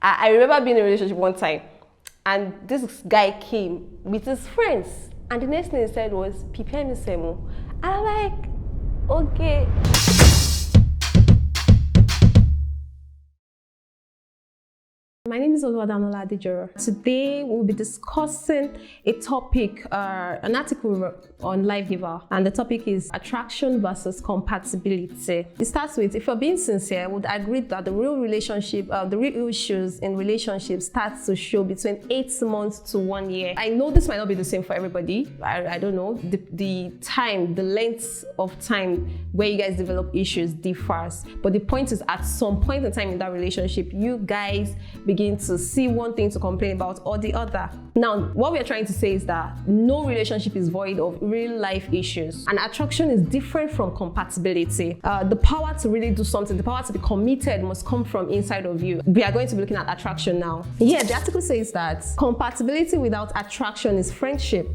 I remember being in a relationship one time, and this guy came with his friends, and the next thing he said was, "Prepare me semo." And I'm like, okay. My name is Oluwadamila Adejoro. Today we'll be discussing a topic, an article on LifeGiver, and the topic is attraction versus compatibility. It starts with, if you're being sincere, I would agree that the real issues in relationships starts to show between 8 months to 1 year. I know this might not be the same for everybody. I don't know. The length of time where you guys develop issues differs. But the point is, at some point in time in that relationship, you guys begin to see one thing to complain about or the other. Now, what we are trying to say is that no relationship is void of real life issues, and attraction is different from compatibility. The power to really do something, the power to be committed must come from inside of you. We are going to be looking at attraction now. Yeah, the article says that compatibility without attraction is friendship.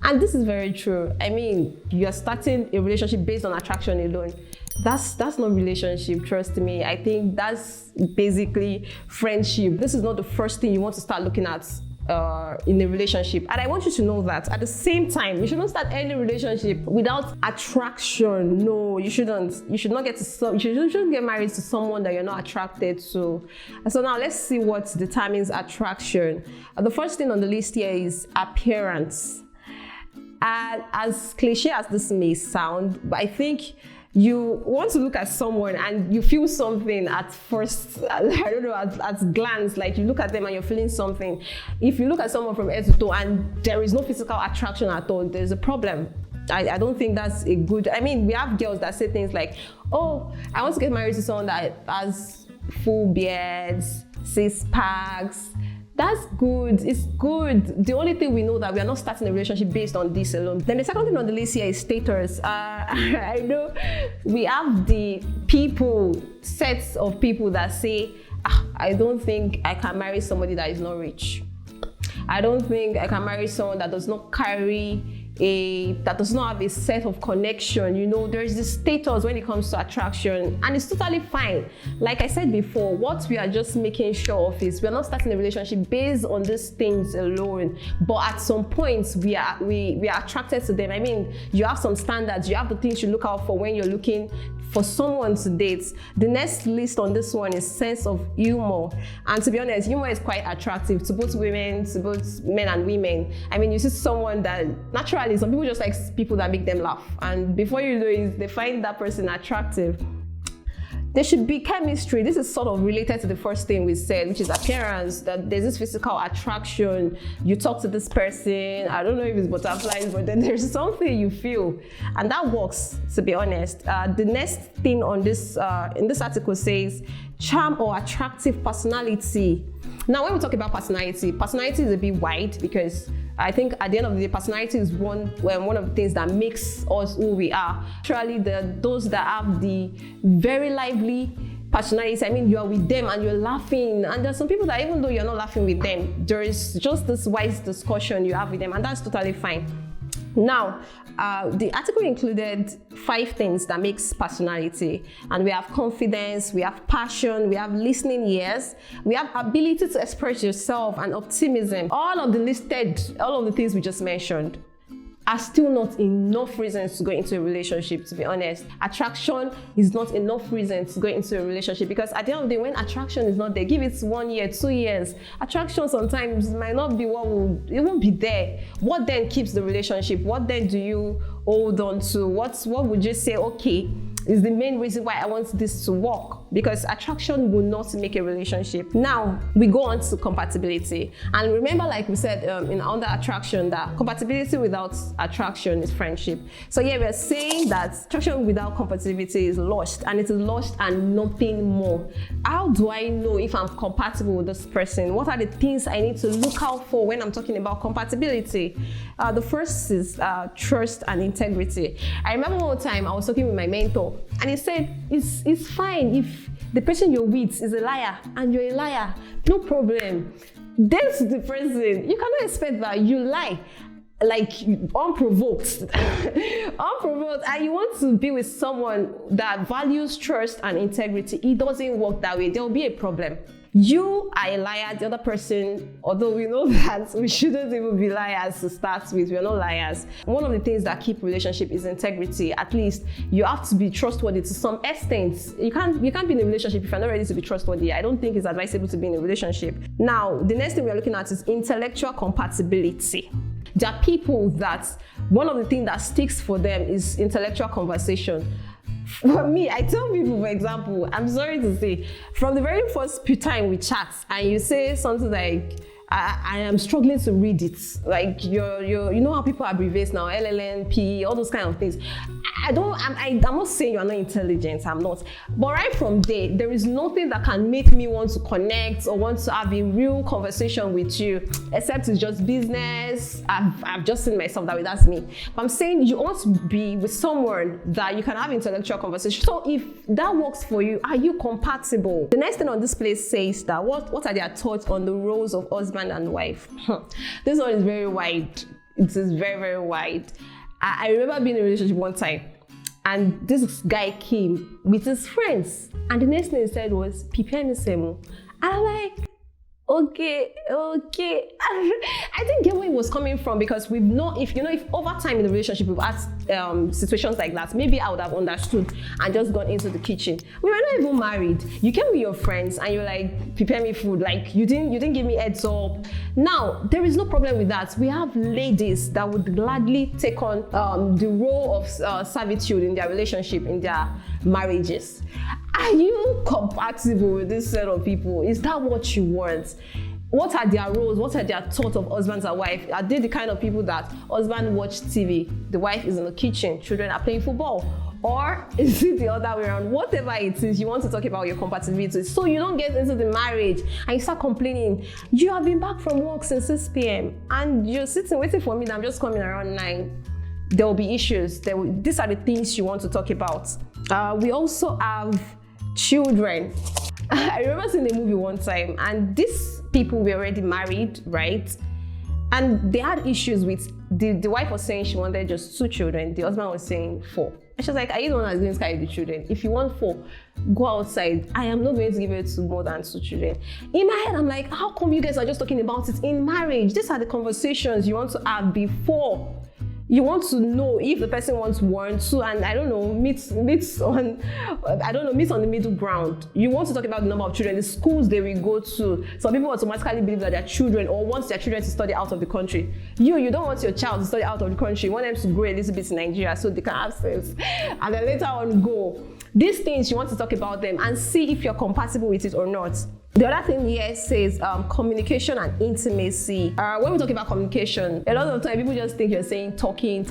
And this is very true. I mean, you're starting a relationship based on attraction alone. That's not relationship, trust me. I think that's basically friendship. This is not the first thing you want to start looking at in a relationship. And I want you to know that at the same time, you shouldn't start any relationship without attraction. No, you shouldn't. You should not you shouldn't get married to someone that you're not attracted to. So now let's see what determines attraction. The first thing on the list here is appearance. As cliche as this may sound, but I think you want to look at someone and you feel something at first, I don't know, at glance, like you look at them and you're feeling something. If you look at someone from head to toe and there is no physical attraction at all, there's a problem. I don't think that's a good, I mean, we have girls that say things like, oh, I want to get married to someone that has full beards, 6-packs. That's good, it's good. The only thing we know that we are not starting a relationship based on this alone. Then the second thing on the list here is status. I know we have the sets of people that say, I don't think I can marry somebody that is not rich. I don't think I can marry someone that does not that does not have a set of connection. You know, there's this status when it comes to attraction, and it's totally fine. Like I said before, what we are just making sure of is we are not starting a relationship based on these things alone, but at some point we are attracted to them. I mean, you have some standards, you have the things you look out for when you're looking for someone to date. The next list on this one is sense of humor. And to be honest, humor is quite attractive to both women, to both men and women. I mean, you see someone that naturally, some people just like people that make them laugh. And before you know it, they find that person attractive. There should be chemistry. This is sort of related to the first thing we said, which is appearance, that there's this physical attraction. You talk to this person, I don't know if it's butterflies, but then there's something you feel. And that works, to be honest. The next thing on this, in this article says, charm or attractive personality. Now, when we talk about personality is a bit wide, because I think at the end of the day, personality is one of the things that makes us who we are. Actually, those that have the very lively personalities, I mean, you are with them and you're laughing, and there's some people that even though you're not laughing with them, there is just this wise discussion you have with them, and that's totally fine. Now, the article included 5 things that makes personality, and we have confidence, we have passion, we have listening ears, we have ability to express yourself, and optimism. All of the things we just mentioned are still not enough reasons to go into a relationship, to be honest. Attraction is not enough reason to go into a relationship, because at the end of the day, when attraction is not there, give it 1 year, 2 years, attraction sometimes might not be it won't be there. What then keeps the relationship? What then do you hold on to? What would you say, okay, is the main reason why I want this to work? Because attraction will not make a relationship. Now, we go on to compatibility. And remember, like we said under attraction, that compatibility without attraction is friendship. So yeah, we're saying that attraction without compatibility is lost, and it is lost and nothing more. How do I know if I'm compatible with this person? What are the things I need to look out for when I'm talking about compatibility? The first is trust and integrity. I remember one time I was talking with my mentor, and he said, it's fine if the person you're with is a liar and you're a liar, no problem. Date the person. You cannot expect that you lie like unprovoked and you want to be with someone that values trust and integrity. It doesn't work that way. There will be a problem. You are a liar, the other person, although we know that we shouldn't even be liars to start with, we're not liars. One of the things that keep relationship is integrity. At least you have to be trustworthy to some extent. You can't be in a relationship if you're not ready to be trustworthy. I don't think it's advisable to be in a relationship. Now, the next thing we're looking at is intellectual compatibility. There are people that one of the things that sticks for them is intellectual conversation. For me, I tell people, for example, I'm sorry to say, from the very first time we chat and you say something like, I am struggling to read it. Like you know how people abbreviate now, LLNP, all those kind of things. I'm not saying you're not intelligent, I'm not. But right from there is nothing that can make me want to connect or want to have a real conversation with you, except it's just business. I've just seen myself that way, that's me. But I'm saying you want to be with someone that you can have intellectual conversation. So if that works for you, are you compatible? The next thing on this place says that what are their thoughts on the roles of husband and wife? This one is very wide. It is very, very wide. I remember being in a relationship one time, and this guy came with his friends, and the next thing he said was, "Prepare me semo." And I'm like, okay. I didn't get where he was coming from, because we've not, if over time in the relationship we've had situations like that, maybe I would have understood and just gone into the kitchen. We were not even married. You came with your friends and you're like, prepare me food. Like you didn't give me heads up. Now there is no problem with that. We have ladies that would gladly take on the role of servitude in their relationship, in their marriages. Are you compatible with this set of people? Is that what you want? What are their roles? What are their thoughts of husbands and wife? Are they the kind of people that husband watch TV, the wife is in the kitchen, children are playing football? Or is it the other way around? Whatever it is, you want to talk about your compatibility. So you don't get into the marriage and you start complaining. You have been back from work since 6 p.m. and you're sitting waiting for me that I'm just coming around 9. There will be issues. These are the things you want to talk about. We also have children. I remember seeing a movie one time, and these people were already married, right? And they had issues with the wife was saying she wanted just 2 children. The husband was saying 4. And she was like, "Are you the one that's going to carry the children? If you want 4, go outside. I am not going to give it to more than 2 children." In my head, I'm like, how come you guys are just talking about it in marriage? These are the conversations you want to have before. You want to know if the person wants 1, 2, and I don't know, meet on the middle ground. You want to talk about the number of children, the schools they will go to. Some people automatically believe that their children, or want their children to study out of the country. You don't want your child to study out of the country. You want them to grow a little bit in Nigeria so they can have sense, and then later on go. These things you want to talk about them and see if you're compatible with it or not. The other thing here says communication and intimacy. When we talk about communication, a lot of the time people just think you're saying talking.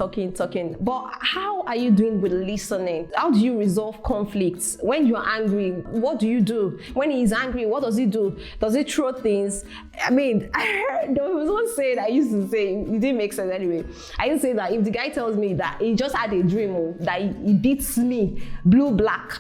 But how are you doing with listening? How do you resolve conflicts? When you're angry, what do you do? When he's angry, what does he do? Does he throw things? I mean, there was one saying I used to say, it didn't make sense anyway. I used to say that if the guy tells me that he just had a dream that he beats me blue black,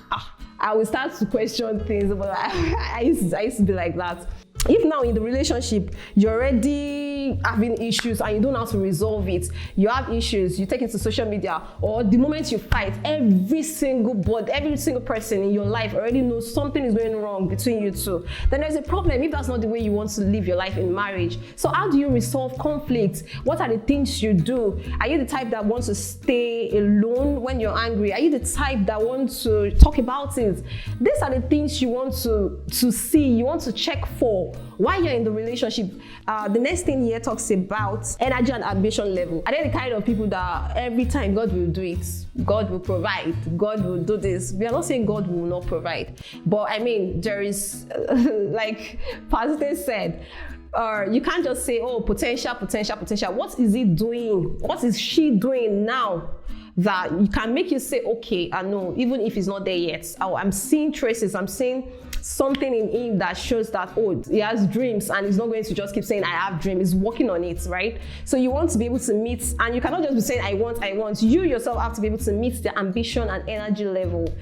I will start to question things, but I used to be like that. If now in the relationship you're already having issues and you don't know how to resolve it, you have issues, you take it to social media, or the moment you fight, every single person in your life already knows something is going wrong between you two, then there's a problem if that's not the way you want to live your life in marriage. So how do you resolve conflicts? What are the things you do? Are you the type that wants to stay alone when you're angry? Are you the type that wants to talk about it? These are the things you want to see, you want to check for while you're in the relationship. The next thing here talks about energy and ambition level. Are they the kind of people that every time God will do it, God will provide, God will do this? We are not saying God will not provide, but I mean, there is, like Pastor said, you can't just say, oh, potential. What is he doing? What is she doing now that you can make you say, okay, I know, even if it's not there yet. Oh, I'm seeing traces, I'm seeing something in him that shows that, oh, he has dreams, and he's not going to just keep saying, I have dreams. He's working on it, right? So you want to be able to meet, and you cannot just be saying, I want. You yourself have to be able to meet the ambition and energy level.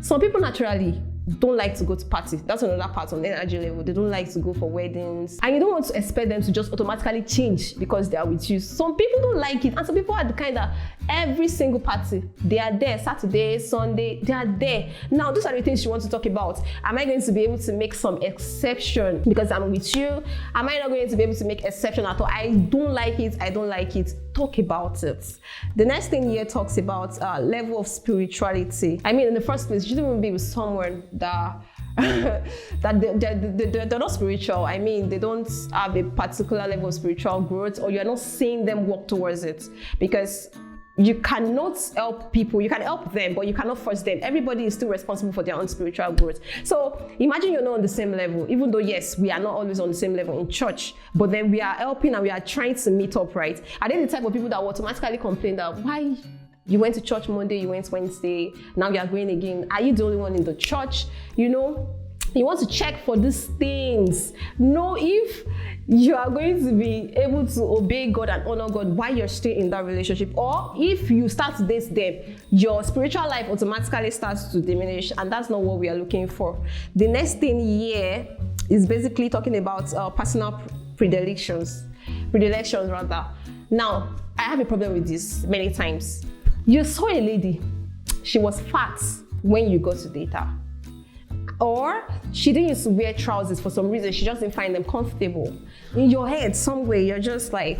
Some people naturally, don't like to go to parties. That's another part on the energy level. They don't like to go for weddings. And you don't want to expect them to just automatically change because they are with you. Some people don't like it. And some people are the kind that every single party, they are there. Saturday, Sunday, they are there. Now, those are the things you want to talk about. Am I going to be able to make some exception because I'm with you? Am I not going to be able to make exception at all? I don't like it. I don't like it. Talk about it. The next thing here talks about level of spirituality. I mean, in the first place, you shouldn't even be with someone that they're not spiritual. I mean, they don't have a particular level of spiritual growth, or you're not seeing them work towards it, because you cannot help people. You can help them, but you cannot force them. Everybody is still responsible for their own spiritual growth. So imagine you're not on the same level, even though, yes, we are not always on the same level in church, but then we are helping and we are trying to meet up, right? Are they the type of people that will automatically complain that why you went to church Monday, you went Wednesday, now you are going again? Are you the only one in the church? You know, you want to check for these things. Know if you are going to be able to obey God and honor God while you're still in that relationship, or if you start to date them, your spiritual life automatically starts to diminish, and that's not what we are looking for. The next thing here is basically talking about personal predilections rather. Now, I have a problem with this many times. You saw a lady, she was fat when you got to date her. Or she didn't used to wear trousers for some reason, she just didn't find them comfortable. In your head, somewhere, you're just like,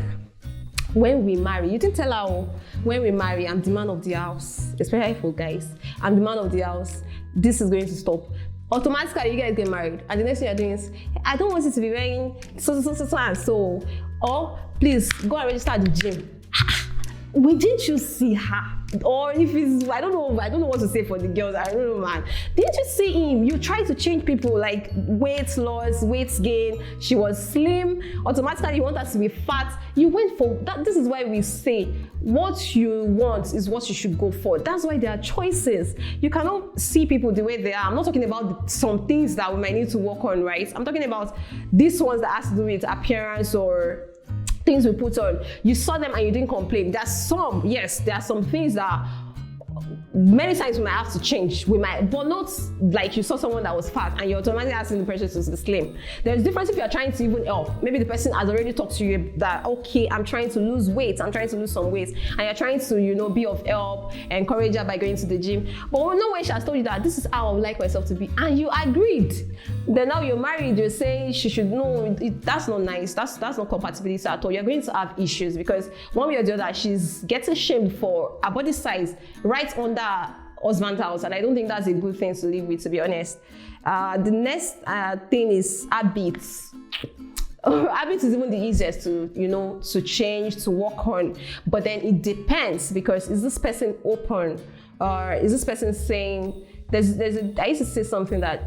when we marry, you didn't tell her, oh, when we marry, I'm the man of the house, especially for guys. I'm the man of the house, this is going to stop. Automatically, you guys get married, and the next thing you're doing is, I don't want you to be wearing so and so. Or, please, go and register at the gym. Didn't you see her? Or if it's, I don't know what to say for the girls, I don't know, man. Didn't you see him? You try to change people, like weight loss, weight gain. She was slim, automatically you want her to be fat. You went for that. This is why we say what you want is what you should go for. That's why there are choices. You cannot see people the way they are. I'm not talking about some things that we might need to work on, right? I'm talking about these ones that has to do with appearance or things we put on. You saw them and you didn't complain. There are some things that many times we might have to change. But not like you saw someone that was fat and you're automatically asking the person to be slim. There's a difference if you're trying to even help. Maybe the person has already talked to you that, okay, I'm trying to lose weight, I'm trying to lose some weight, and you're trying to, be of help, encourage her by going to the gym. But no way she has told you that this is how I would like myself to be, and you agreed. Then now you're married, you're saying she should know. That's not nice. That's not compatibility at all. You're going to have issues because one way or the other, she's getting shamed for her body size right under husband's house, and I don't think that's a good thing to live with, to be honest. The next thing is habits. Habits is even the easiest to change, to work on, but then it depends, because is this person open, or is this person saying I used to say something that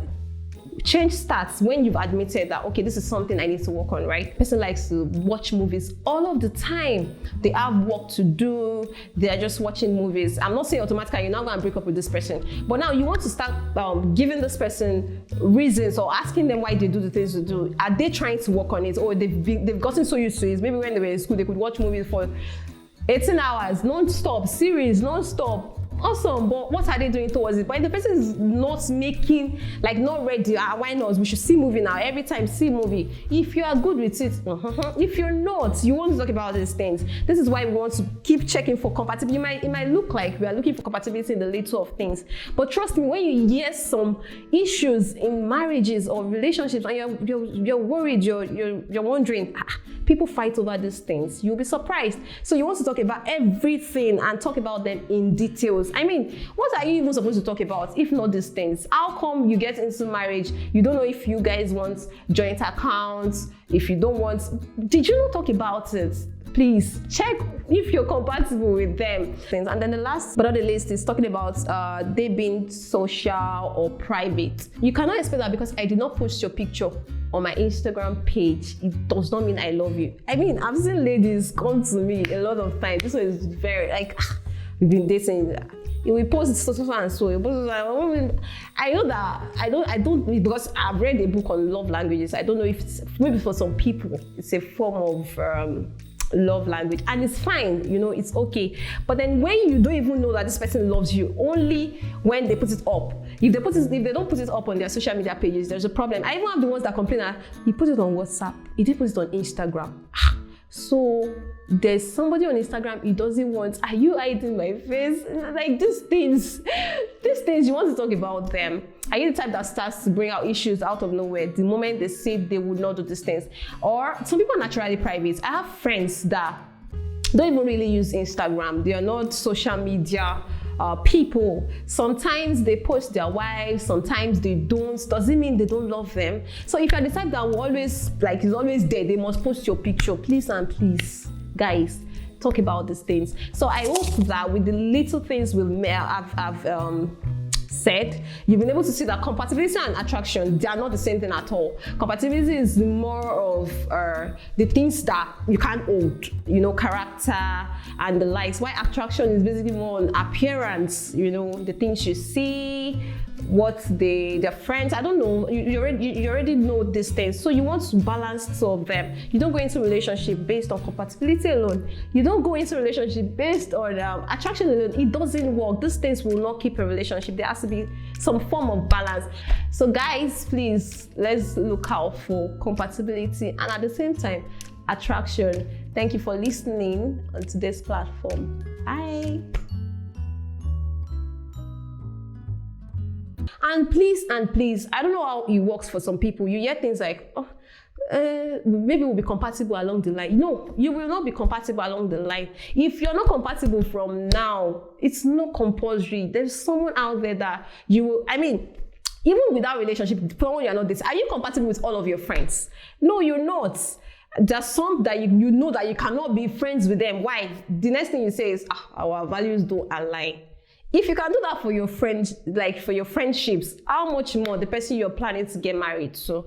change starts when you've admitted that, okay, this is something I need to work on, right? Person likes to watch movies all of the time. They have work to do. They are just watching movies. I'm not saying automatically you're not going to break up with this person, but now you want to start giving this person reasons or asking them why they do the things they do. Are they trying to work on it, or they've gotten so used to it? Maybe when they were in school, they could watch movies for 18 hours, non-stop, series, non-stop. Awesome, but what are they doing towards it? But if the person is not not ready, why not? We should see movie now. Every time, see movie. If you are good with it, if you're not, you want to talk about these things. This is why we want to keep checking for compatibility. It might look like we are looking for compatibility in the little of things, but trust me, when you hear some issues in marriages or relationships, and you're worried, you're wondering, people fight over these things, you'll be surprised. So you want to talk about everything and talk about them in details. I mean, what are you even supposed to talk about if not these things? How come you get into marriage, you don't know if you guys want joint accounts, if you don't want, did you not talk about it? Please check if you're compatible with them. And then the last but not the least is talking about they being social or private. You cannot expect that because I did not post your picture on my Instagram page, it does not mean I love you. I mean, I've seen ladies come to me a lot of times. This one is very we've been dating. We post so and so. I know that I don't because I've read a book on love languages. I don't know if it's maybe for some people it's a form of love language, and it's fine, it's okay. But then when you don't even know that this person loves you, only when they put it up. If they don't put it up on their social media pages, there's a problem. I even have the ones that complain that he put it on WhatsApp, he didn't put it on Instagram. So there's somebody on Instagram he doesn't want. Are you hiding my face? Like these things you want to talk about them. Are you the type that starts to bring out issues out of nowhere the moment they say they would not do these things? Or some people are naturally private. I have friends that don't even really use Instagram. They are not social media people. Sometimes they post their wives, sometimes they don't. Doesn't mean they don't love them. So if you're the type that will always, like, is always there, they must post your picture. Please and please, guys, talk about these things. So I hope that with the little things I've said, you've been able to see that compatibility and attraction, they are not the same thing at all. Compatibility is more of the things that you can't hold, character and the likes. Why attraction is basically more on appearance, the things you see, what their friends, I don't know, you already know these things. So you want to balance two of them. You don't go into a relationship based on compatibility alone. You don't go into a relationship based on attraction alone. It doesn't work. These things will not keep a relationship. There has to be some form of balance. So guys, please, let's look out for compatibility and at the same time attraction. Thank you for listening on today's platform. Bye. And please, I don't know how it works for some people. You hear things like, maybe we'll be compatible along the line. No, you will not be compatible along the line. If you're not compatible from now, it's not compulsory. There's someone out there that you will, even without relationship, someone you're not dating, are you compatible with all of your friends? No, you're not. There's some that you know that you cannot be friends with them. Why? The next thing you say is, our values don't align. If you can do that for your friends, like for your friendships, how much more the person you're planning to get married to?